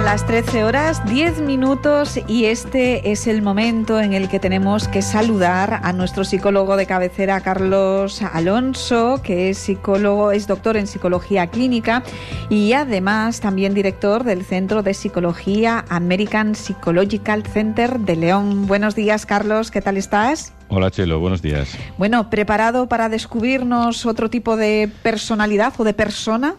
Las 13 horas, 10 minutos y este es el momento en el que tenemos que saludar a nuestro psicólogo de cabecera, Carlos Alonso, que es psicólogo, es doctor en psicología clínica y además también director del Centro de Psicología American Psychological Center de León. Buenos días, Carlos, ¿qué tal estás? Hola, Chelo, buenos días. Bueno, ¿preparado para descubrirnos otro tipo de personalidad o de persona?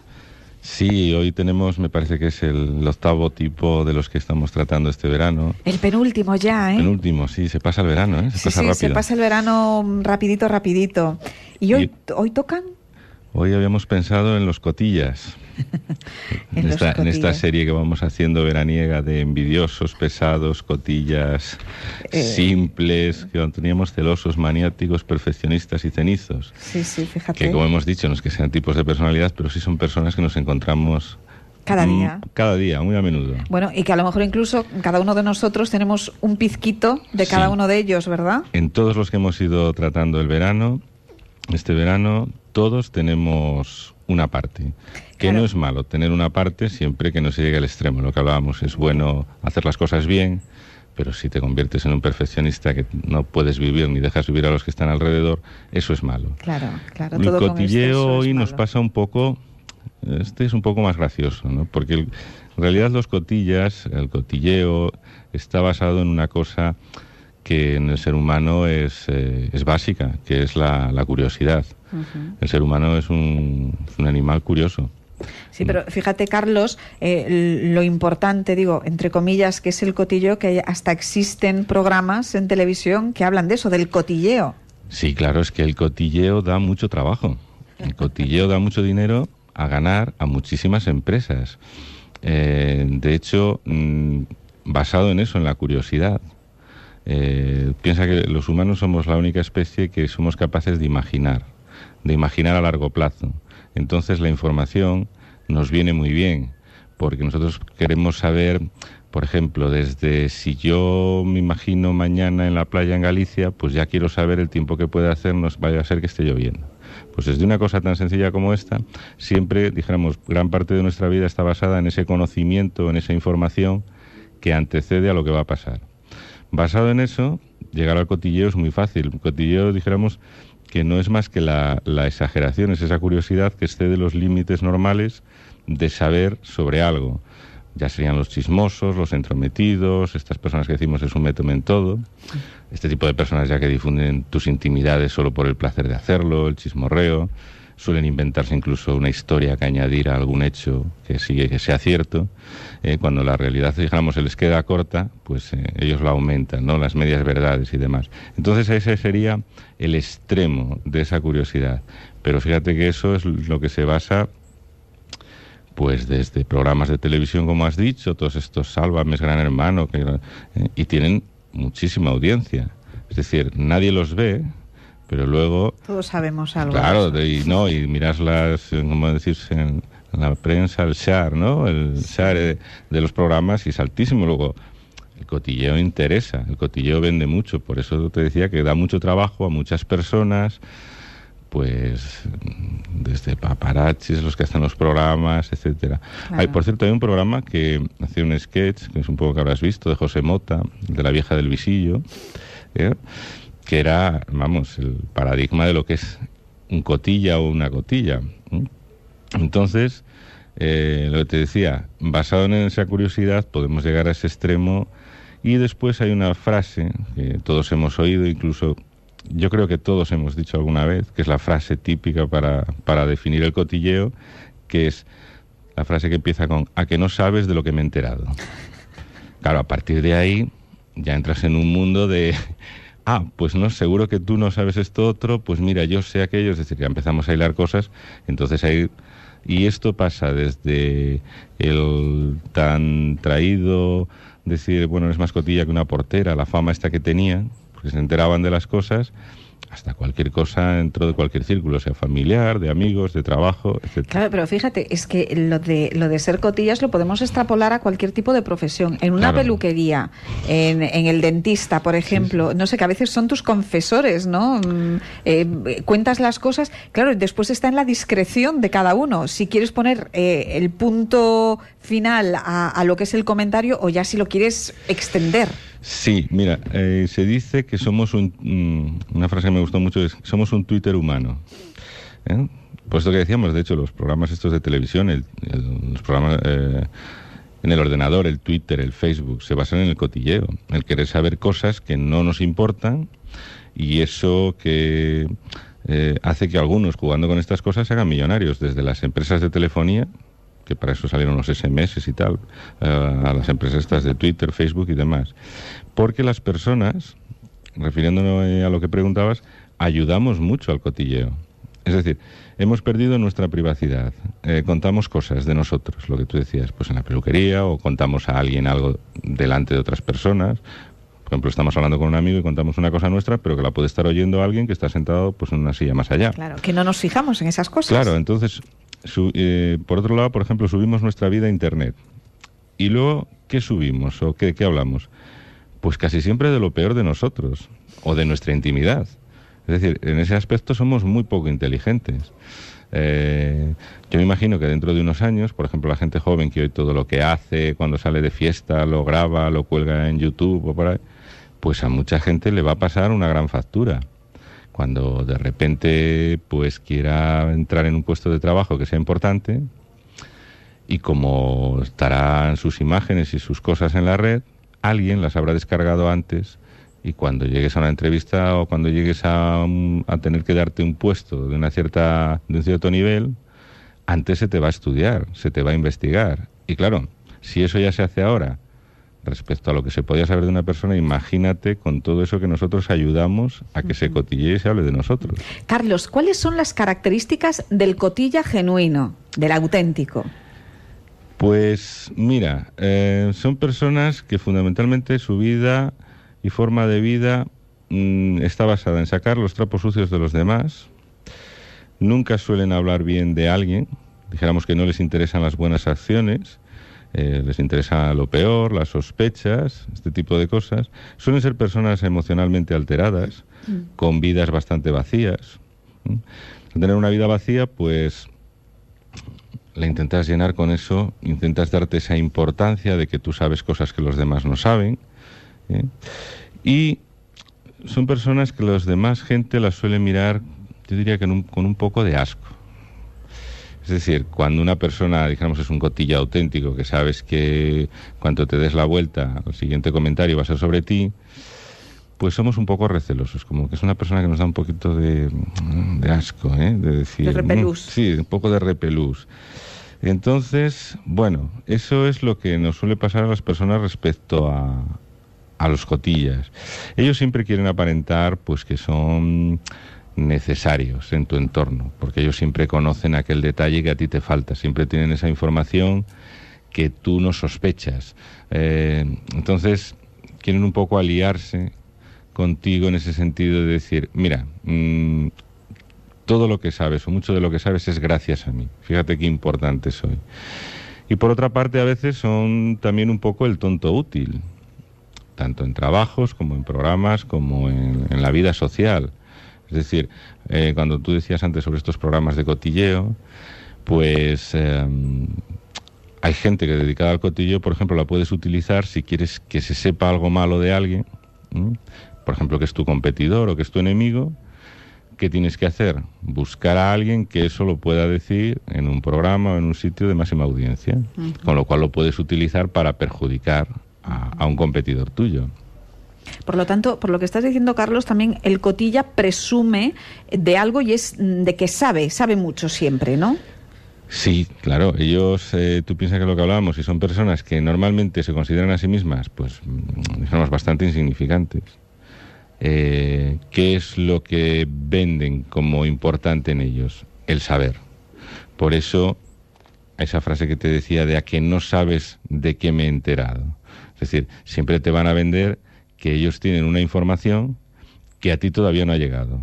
Sí, hoy tenemos, me parece que es el octavo tipo de los que estamos tratando este verano. El penúltimo ya, ¿eh? Penúltimo, sí, se pasa el verano, ¿eh? Se pasa rápido. Se pasa el verano rapidito. ¿Y hoy tocan? Hoy habíamos pensado en los cotillas. en esta serie que vamos haciendo veraniega de envidiosos, pesados, cotillas, simples, que teníamos celosos, maniáticos, perfeccionistas y cenizos. Sí, fíjate. Que como hemos dicho, no es que sean tipos de personalidad, pero sí son personas que nos encontramos cada día, muy a menudo. Bueno, y que a lo mejor incluso cada uno de nosotros tenemos un pizquito de cada uno de ellos, ¿verdad? En todos los que hemos ido tratando este verano, todos tenemos una parte. Que no es malo tener una parte siempre que no se llegue al extremo. Lo que hablábamos, es bueno hacer las cosas bien, pero si te conviertes en un perfeccionista que no puedes vivir ni dejas vivir a los que están alrededor, eso es malo. Claro. El todo cotilleo con hoy nos pasa un poco, es un poco más gracioso, ¿no? Porque en realidad el cotilleo está basado en una cosa que en el ser humano es básica, que es la curiosidad. Uh-huh. El ser humano es un animal curioso. Sí, pero fíjate, Carlos, lo importante, digo, entre comillas, que es el cotilleo, que hasta existen programas en televisión que hablan de eso, del cotilleo. Sí, claro, es que el cotilleo da mucho trabajo. El cotilleo da mucho dinero a ganar a muchísimas empresas. De hecho, basado en eso, en la curiosidad. Piensa que los humanos somos la única especie que somos capaces de imaginar a largo plazo. Entonces la información nos viene muy bien, porque nosotros queremos saber, por ejemplo, desde si yo me imagino mañana en la playa en Galicia, pues ya quiero saber el tiempo que puede hacer, no vaya a ser que esté lloviendo. Pues desde una cosa tan sencilla como esta, siempre, dijéramos, gran parte de nuestra vida está basada en ese conocimiento, en esa información que antecede a lo que va a pasar. Basado en eso, llegar al cotilleo es muy fácil. El cotilleo, dijéramos, que no es más que la exageración, es esa curiosidad que excede los límites normales de saber sobre algo. Ya serían los chismosos, los entrometidos, estas personas que decimos es un método en todo, este tipo de personas ya que difunden tus intimidades solo por el placer de hacerlo, el chismorreo, suelen inventarse incluso una historia que añadir a algún hecho que sea cierto. Cuando la realidad, digamos, se les queda corta, pues ellos la aumentan, ¿no? Las medias verdades y demás. Entonces ese sería el extremo de esa curiosidad. Pero fíjate que eso es lo que se basa, pues desde programas de televisión, como has dicho, todos estos Sálvames, Gran Hermano, y tienen muchísima audiencia. Es decir, nadie los ve, pero luego todos sabemos algo. Claro, y miras como decirse en la prensa, el share, ¿no? El share de los programas y es altísimo. Luego, el cotilleo interesa, el cotilleo vende mucho, por eso te decía que da mucho trabajo a muchas personas, pues desde paparazzis, los que hacen los programas, etcétera. Claro. Por cierto, hay un programa que hace un sketch, que es un poco que habrás visto, de José Mota, de La vieja del visillo, que era, vamos, el paradigma de lo que es un cotilla o una cotilla. Entonces, lo que te decía, basado en esa curiosidad podemos llegar a ese extremo y después hay una frase que todos hemos oído, incluso yo creo que todos hemos dicho alguna vez, que es la frase típica para definir el cotilleo, que es la frase que empieza con «a que no sabes de lo que me he enterado». Claro, a partir de ahí ya entras en un mundo de... pues no, seguro que tú no sabes esto otro, pues mira, yo sé aquello, es decir, ya empezamos a hilar cosas, entonces ahí... Y esto pasa desde el tan traído, decir, bueno, es más cotilla que una portera, la fama esta que tenía, porque se enteraban de las cosas, hasta cualquier cosa dentro de cualquier círculo, sea familiar, de amigos, de trabajo, etc. Claro, pero fíjate, es que lo de ser cotillas lo podemos extrapolar a cualquier tipo de profesión. En una peluquería, en el dentista, por ejemplo, no sé, que a veces son tus confesores, ¿no? Cuentas las cosas. Claro, después está en la discreción de cada uno. Si quieres poner el punto final a lo que es el comentario, o ya si lo quieres extender. Sí, mira, se dice que somos una frase que me gustó mucho es: somos un Twitter humano. Por esto que decíamos, de hecho, los programas estos de televisión, los programas en el ordenador, el Twitter, el Facebook, se basan en el cotilleo, el querer saber cosas que no nos importan, y eso que hace que algunos, jugando con estas cosas, se hagan millonarios, desde las empresas de telefonía, que para eso salieron los SMS y tal, a las empresas estas de Twitter, Facebook y demás. Porque las personas, refiriéndonos a lo que preguntabas, ayudamos mucho al cotilleo. Es decir, hemos perdido nuestra privacidad, contamos cosas de nosotros, lo que tú decías, pues en la peluquería, o contamos a alguien algo delante de otras personas. Por ejemplo, estamos hablando con un amigo y contamos una cosa nuestra, pero que la puede estar oyendo alguien que está sentado pues en una silla más allá. Claro, que no nos fijamos en esas cosas. Claro, entonces, por otro lado, por ejemplo, subimos nuestra vida a Internet. Y luego, ¿qué subimos o qué hablamos? Pues casi siempre de lo peor de nosotros, o de nuestra intimidad. Es decir, en ese aspecto somos muy poco inteligentes. Yo me imagino que dentro de unos años, por ejemplo, la gente joven que hoy todo lo que hace, cuando sale de fiesta, lo graba, lo cuelga en YouTube o por ahí, pues a mucha gente le va a pasar una gran factura. Cuando de repente pues quiera entrar en un puesto de trabajo que sea importante, y como estarán sus imágenes y sus cosas en la red, alguien las habrá descargado antes, y cuando llegues a una entrevista o cuando llegues a tener que darte un puesto de un cierto nivel, antes se te va a estudiar, se te va a investigar. Y claro, si eso ya se hace ahora respecto a lo que se podía saber de una persona, imagínate con todo eso que nosotros ayudamos a que se cotille y se hable de nosotros. Carlos, ¿cuáles son las características del cotilla genuino, del auténtico? Pues mira, son personas que fundamentalmente su vida y forma de vida está basada en sacar los trapos sucios de los demás. Nunca suelen hablar bien de alguien, dijéramos que no les interesan las buenas acciones, les interesa lo peor, las sospechas, este tipo de cosas. Suelen ser personas emocionalmente alteradas, con vidas bastante vacías. Al tener una vida vacía, pues la intentas llenar con eso, intentas darte esa importancia de que tú sabes cosas que los demás no saben. Y son personas que los demás gente las suele mirar, yo diría que con un poco de asco. Es decir, cuando una persona, dijéramos, es un cotilla auténtico, que sabes que cuando te des la vuelta, el siguiente comentario va a ser sobre ti, pues somos un poco recelosos, como que es una persona que nos da un poquito de asco, de decir... De repelús. Sí, un poco de repelús. Entonces, bueno, eso es lo que nos suele pasar a las personas respecto a los cotillas. Ellos siempre quieren aparentar pues que son necesarios en tu entorno, porque ellos siempre conocen aquel detalle que a ti te falta, siempre tienen esa información que tú no sospechas. Entonces, quieren un poco aliarse contigo en ese sentido de decir, mira, todo lo que sabes o mucho de lo que sabes es gracias a mí, fíjate qué importante soy. Y por otra parte, a veces son también un poco el tonto útil, tanto en trabajos como en programas como en la vida social. Es decir, cuando tú decías antes sobre estos programas de cotilleo, pues hay gente que dedicada al cotilleo, por ejemplo, la puedes utilizar si quieres que se sepa algo malo de alguien, por ejemplo, que es tu competidor o que es tu enemigo. ¿Qué tienes que hacer? Buscar a alguien que eso lo pueda decir en un programa o en un sitio de máxima audiencia, con lo cual lo puedes utilizar para perjudicar a un competidor tuyo. Por lo tanto, por lo que estás diciendo, Carlos, también el cotilla presume de algo y es de que sabe mucho siempre, ¿no? Sí, claro. Ellos, tú piensas que lo que hablábamos, y son personas que normalmente se consideran a sí mismas, pues, digamos, bastante insignificantes. ¿Qué es lo que venden como importante en ellos? El saber. Por eso, esa frase que te decía de a que no sabes de qué me he enterado. Es decir, siempre te van a vender que ellos tienen una información que a ti todavía no ha llegado.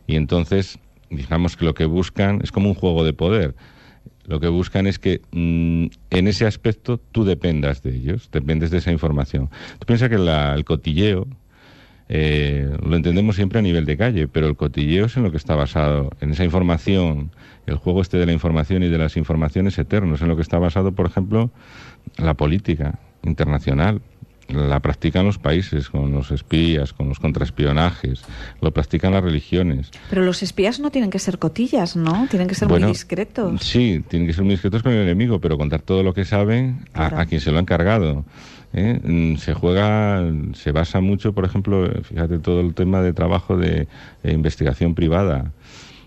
Y entonces, digamos que lo que buscan es como un juego de poder. Lo que buscan es que en ese aspecto tú dependas de ellos, dependes de esa información. Tú piensas que el cotilleo lo entendemos siempre a nivel de calle, pero el cotilleo es en lo que está basado, en esa información, el juego de la información y de las informaciones eternos, en lo que está basado, por ejemplo, la política internacional. La practican los países con los espías, con los contraespionajes, lo practican las religiones. Pero los espías no tienen que ser cotillas, ¿no? Tienen que ser muy discretos. Sí, tienen que ser muy discretos con el enemigo, pero contar todo lo que saben a quien se lo ha encargado. Se basa mucho, por ejemplo, fíjate, todo el tema de trabajo de investigación privada.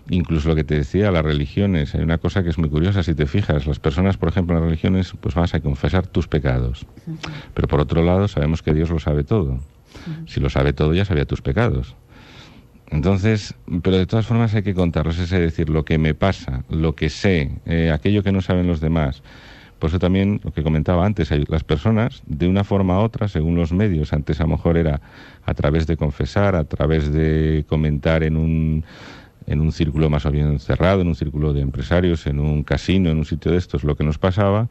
Incluso lo que te decía, las religiones, hay una cosa que es muy curiosa, si te fijas, las personas, por ejemplo, en las religiones, pues vas a confesar tus pecados. Pero por otro lado, sabemos que Dios lo sabe todo. Si lo sabe todo, ya sabía tus pecados. Entonces, pero de todas formas hay que contarlos, es decir, lo que me pasa, lo que sé, aquello que no saben los demás. Por eso también, lo que comentaba antes, hay las personas, de una forma u otra, según los medios, antes a lo mejor era a través de confesar, a través de comentar en un círculo más o bien cerrado, en un círculo de empresarios, en un casino, en un sitio de estos, lo que nos pasaba,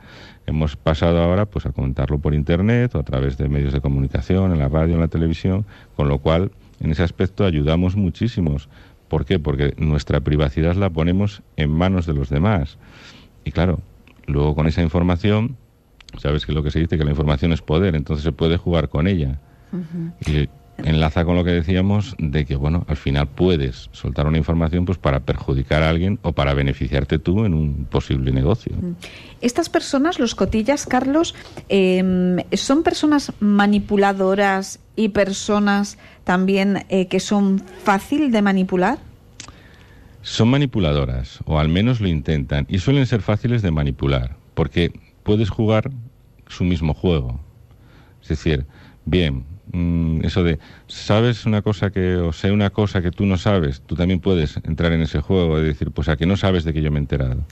hemos pasado ahora pues a comentarlo por internet o a través de medios de comunicación, en la radio, en la televisión, con lo cual en ese aspecto ayudamos muchísimos. ¿Por qué? Porque nuestra privacidad la ponemos en manos de los demás. Y claro, luego con esa información, sabes que lo que se dice, que la información es poder, entonces se puede jugar con ella. Y enlaza con lo que decíamos de que, bueno, al final puedes soltar una información pues para perjudicar a alguien o para beneficiarte tú en un posible negocio. Estas personas, los cotillas, Carlos, ¿son personas manipuladoras y personas también que son fácil de manipular? Son manipuladoras, o al menos lo intentan, y suelen ser fáciles de manipular, porque puedes jugar su mismo juego. Es decir, bien, eso de sabes una cosa o sé una cosa que tú no sabes, tú también puedes entrar en ese juego y decir, pues a que no sabes de que yo me he enterado.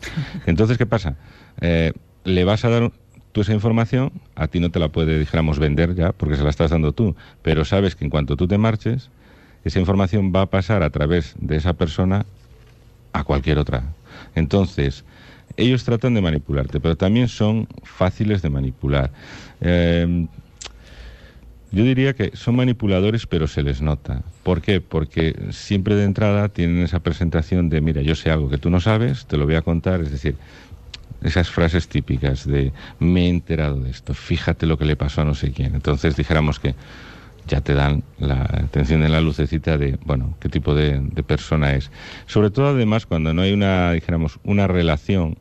Entonces, ¿qué pasa? Le vas a dar tú esa información, a ti no te la puede, dijéramos, vender ya, porque se la estás dando tú, pero sabes que en cuanto tú te marches, esa información va a pasar a través de esa persona a cualquier otra. Entonces, ellos tratan de manipularte, pero también son fáciles de manipular. Yo diría que son manipuladores, pero se les nota. ¿Por qué? Porque siempre de entrada tienen esa presentación de, mira, yo sé algo que tú no sabes, te lo voy a contar, es decir, esas frases típicas de, me he enterado de esto, fíjate lo que le pasó a no sé quién. Entonces dijéramos que ya te dan te encienden la lucecita de, bueno, qué tipo de persona es. Sobre todo, además, cuando no hay una relación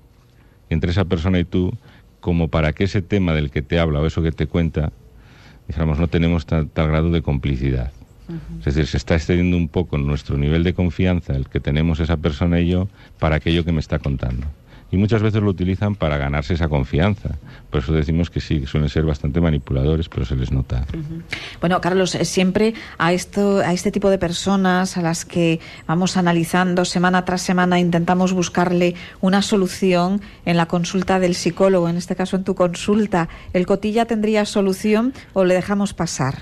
entre esa persona y tú, como para que ese tema del que te habla o eso que te cuenta, dijéramos, no tenemos tal grado de complicidad. Es decir, se está excediendo un poco nuestro nivel de confianza, el que tenemos esa persona y yo, para aquello que me está contando. Y muchas veces lo utilizan para ganarse esa confianza. Por eso decimos que sí, que suelen ser bastante manipuladores, pero se les nota. Bueno, Carlos, siempre a este tipo de personas a las que vamos analizando semana tras semana, intentamos buscarle una solución en la consulta del psicólogo, en este caso en tu consulta. ¿El cotilla tendría solución o le dejamos pasar?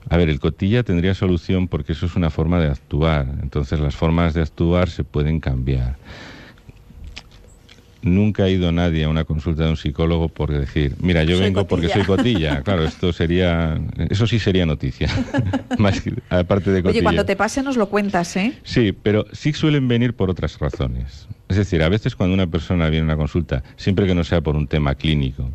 A ver, el cotilla tendría solución porque eso es una forma de actuar. Entonces las formas de actuar se pueden cambiar. Nunca ha ido nadie a una consulta de un psicólogo por decir, mira, yo vengo porque soy cotilla. Claro, eso sí sería noticia. Más que, aparte de cotilla. Oye, cuando te pase nos lo cuentas, ¿eh? Sí, pero sí suelen venir por otras razones. Es decir, a veces cuando una persona viene a una consulta, siempre que no sea por un tema clínico,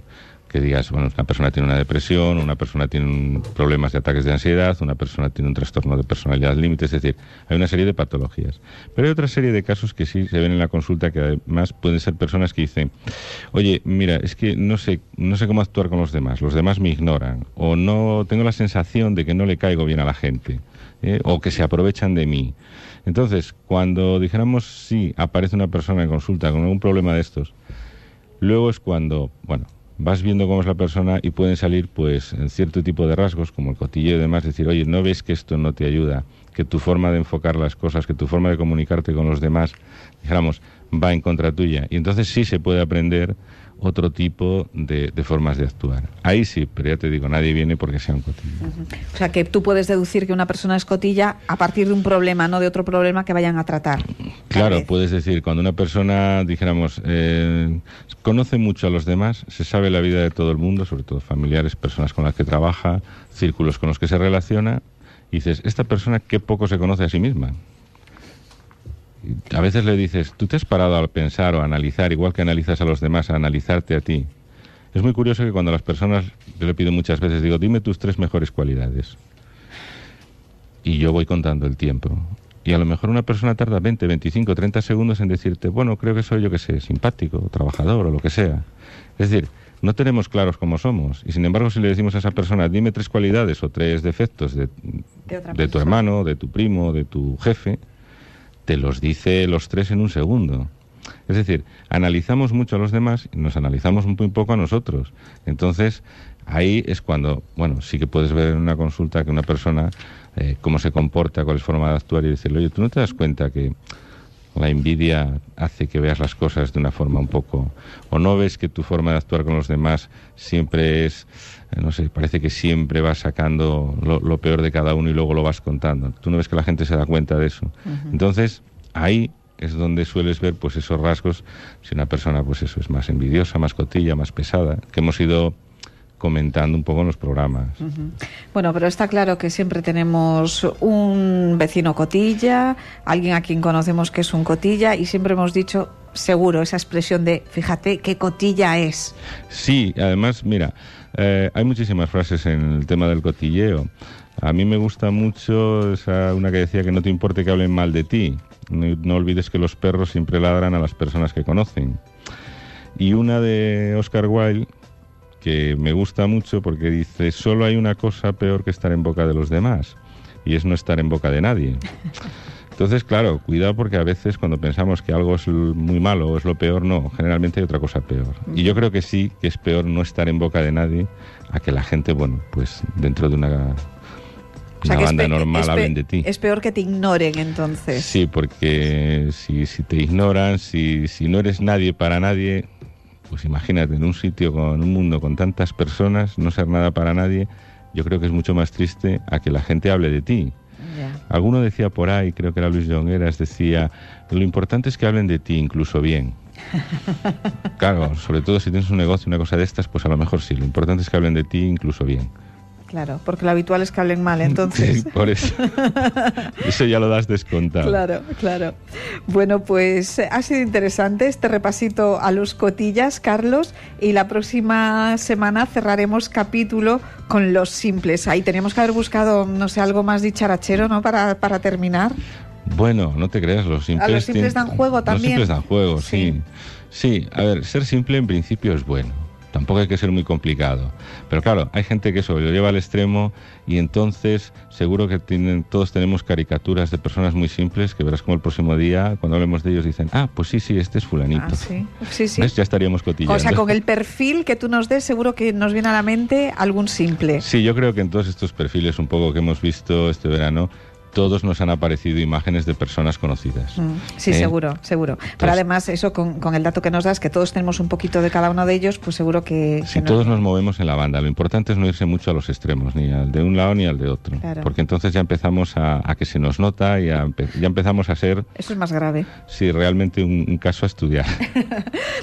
que digas, bueno, una persona tiene una depresión, una persona tiene problemas de ataques de ansiedad, una persona tiene un trastorno de personalidad límite, es decir, hay una serie de patologías. Pero hay otra serie de casos que sí se ven en la consulta, que además pueden ser personas que dicen, oye, mira, es que no sé cómo actuar con los demás me ignoran, o no tengo la sensación de que no le caigo bien a la gente, o que se aprovechan de mí. Entonces, cuando dijéramos sí, aparece una persona en consulta con algún problema de estos, luego es cuando, bueno, vas viendo cómo es la persona y pueden salir pues en cierto tipo de rasgos como el cotilleo y demás, decir, oye, ¿no ves que esto no te ayuda? Que tu forma de enfocar las cosas, que tu forma de comunicarte con los demás, dijéramos, va en contra tuya. Y entonces sí se puede aprender otro tipo de formas de actuar. Ahí sí, pero ya te digo, nadie viene porque sea un cotilla. O sea, que tú puedes deducir que una persona es cotilla a partir de un problema, no de otro problema que vayan a tratar. Claro, puedes decir, cuando una persona, dijéramos, conoce mucho a los demás, se sabe la vida de todo el mundo, sobre todo familiares, personas con las que trabaja, círculos con los que se relaciona, y dices, esta persona qué poco se conoce a sí misma. A veces le dices, ¿tú te has parado a pensar o a analizar, igual que analizas a los demás, a analizarte a ti? Es muy curioso que cuando las personas, yo le pido muchas veces, digo, dime tus 3 mejores cualidades. Y yo voy contando el tiempo. Y a lo mejor una persona tarda 20, 25, 30 segundos en decirte, bueno, creo que soy, yo qué sé, simpático, trabajador o lo que sea. Es decir, no tenemos claros cómo somos. Y sin embargo, si le decimos a esa persona, dime 3 cualidades o 3 defectos de tu hermano, de tu primo, de tu jefe, te los dice los 3 en un segundo. Es decir, analizamos mucho a los demás y nos analizamos muy poco a nosotros. Entonces, ahí es cuando, bueno, sí que puedes ver en una consulta que una persona, cómo se comporta, cuál es forma de actuar y decirle, oye, ¿tú no te das cuenta que la envidia hace que veas las cosas de una forma un poco... o no ves que tu forma de actuar con los demás siempre es... no sé, parece que siempre vas sacando lo peor de cada uno y luego lo vas contando. Tú no ves que la gente se da cuenta de eso. Entonces, ahí es donde sueles ver pues esos rasgos, si una persona pues eso es más envidiosa, más cotilla, más pesada, que hemos ido comentando un poco en los programas. Bueno, pero está claro que siempre tenemos un vecino cotilla, alguien a quien conocemos que es un cotilla, y siempre hemos dicho, seguro, esa expresión de, fíjate qué cotilla es. Sí, además, mira, hay muchísimas frases en el tema del cotilleo. A mí me gusta mucho una que decía que no te importe que hablen mal de ti. No olvides que los perros siempre ladran a las personas que conocen. Y una de Oscar Wilde, que me gusta mucho porque dice, solo hay una cosa peor que estar en boca de los demás, y es no estar en boca de nadie. Entonces, claro, cuidado, porque a veces cuando pensamos que algo es muy malo o es lo peor, no, generalmente hay otra cosa peor. Y yo creo que sí, que es peor no estar en boca de nadie a que la gente, bueno, pues dentro de una banda normal hablen de ti. Es peor que te ignoren, entonces. Sí, porque si te ignoran, si no eres nadie para nadie, pues imagínate, en un sitio con un mundo con tantas personas, no ser nada para nadie, yo creo que es mucho más triste a que la gente hable de ti. Yeah. Alguno decía por ahí, creo que era Luis Jongueras, decía, lo importante es que hablen de ti, incluso bien. Claro, sobre todo si tienes un negocio, una cosa de estas, pues a lo mejor sí, lo importante es que hablen de ti, incluso bien. Claro, porque lo habitual es que hablen mal, entonces. Sí, por eso. Eso ya lo das descontado. Claro, claro. Bueno, pues ha sido interesante este repasito a los cotillas, Carlos, y la próxima semana cerraremos capítulo con los simples. Ahí teníamos que haber buscado, no sé, algo más dicharachero, ¿no?, para terminar. Bueno, no te creas, los simples... A los simples dan juego también. Los simples dan juego, sí. Sí, a ver, ser simple en principio es bueno. Tampoco hay que ser muy complicado. Pero claro, hay gente que eso lo lleva al extremo y entonces seguro que todos tenemos caricaturas de personas muy simples que verás como el próximo día, cuando hablemos de ellos, dicen, pues sí, este es fulanito. Ah, sí. Sí. ¿Ves? Ya estaríamos cotillando. O sea, con el perfil que tú nos des, seguro que nos viene a la mente algún simple. Sí, yo creo que en todos estos perfiles un poco que hemos visto este verano, todos nos han aparecido imágenes de personas conocidas. Sí, seguro. Pero además, eso con el dato que nos das, que todos tenemos un poquito de cada uno de ellos, pues seguro que... Sí, todos nos movemos en la banda. Lo importante es no irse mucho a los extremos, ni al de un lado ni al de otro. Claro. Porque entonces ya empezamos a que se nos nota y ya empezamos a ser... Eso es más grave. Sí, realmente un caso a estudiar.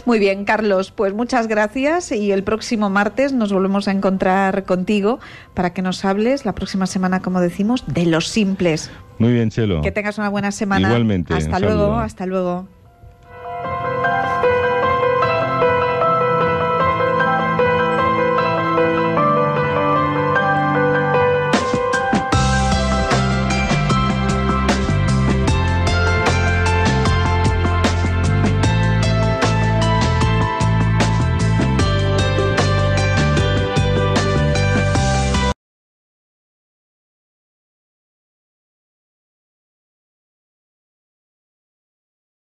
Muy bien, Carlos, pues muchas gracias, y el próximo martes nos volvemos a encontrar contigo para que nos hables la próxima semana, como decimos, de los simples. Muy bien, Chelo. Que tengas una buena semana. Igualmente. Hasta luego.